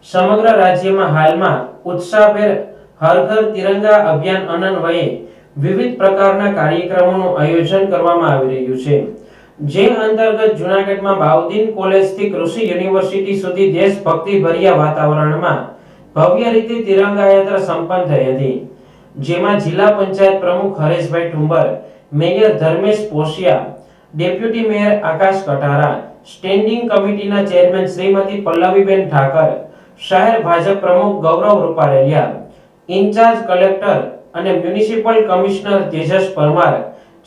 સમગ્ર રાજ્યમાં હાલમાં ઉત્સાહભેર હર ઘર તિરંગા અભિયાન અન્વયે વિવિધ પ્રકારના કાર્યક્રમોનું આયોજન કરવામાં આવી રહ્યું છે, જે અંતર્ગત જૂનાગઢમાં બાઉદીન કોલેજથી કૃષિ યુનિવર્સિટી સુધી દેશભક્તિભર્યા વાતાવરણમાં ભવ્ય રીતે તિરંગા યાત્રા સંપન્ન થઈ હતી, જેમાં જિલ્લા પંચાયત પ્રમુખ Hareshbhai Thumbar, mayor Dharmesh પોશિયા, deputy mayor આકાશ કટારા, સ્ટેન્ડિંગ કમિટીના ચેરમેન શ્રીમતી પલ્લવીબેન ઠાકર, શહેર ભાજપ પ્રમુખ ગૌરવ રૂપારેલિયા, ઇન્ચાર્જ કલેક્ટર અને મ્યુનિસિપલ કમિશનર તેજસ પરમાર,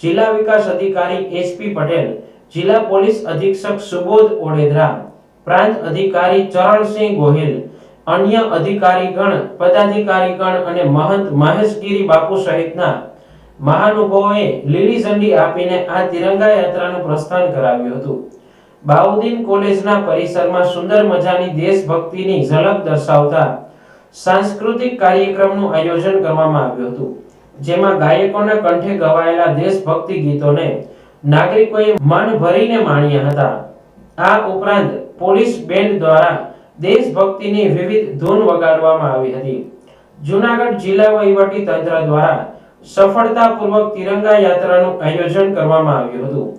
જિલ્લા વિકાસ અધિકારી એચપી પટેલ, જિલ્લા પોલીસ અધિક્ષક સુબોધ ઓડેદરા, પ્રાંત અધિકારી ચરણસિંહ ગોહિલ, અન્ય અધિકારીગણ, પદાધિકારીગણ અને મહંત મહેશગીરી બાપુ સહિતના મહાનુભાવોએ લીલી ઝંડી આપીને આ તિરંગા યાત્રાનું પ્રસ્થાન કરાવ્યું હતું. બાઉદીન કોલેજના પરિસરમાં સુંદર મજાની દેશભક્તિની ઝલક દર્શાવતા સાંસ્કૃતિક કાર્યક્રમનું આયોજન કરવામાં આવ્યું હતું, જેમાં ગાયકોના કંઠે ગવાયેલા દેશભક્તિ ગીતોને નાગરિકોએ મન ભરીને માણ્યા હતા. આ ઉપરાંત પોલીસ બેન્ડ દ્વારા દેશભક્તિની વિવિધ ધૂન વગાડવામાં આવી હતી. જૂનાગઢ જિલ્લા વહીવટી તંત્ર દ્વારા સફળતાપૂર્વક તિરંગા યાત્રાનું આયોજન કરવામાં આવ્યું હતું.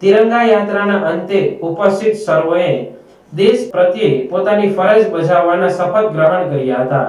તિરંગા યાત્રાના અંતે ઉપસ્થિત સર્વોએ દેશ પ્રત્યે પોતાની ફરજ બજાવવાના શપથ ગ્રહણ કર્યા હતા.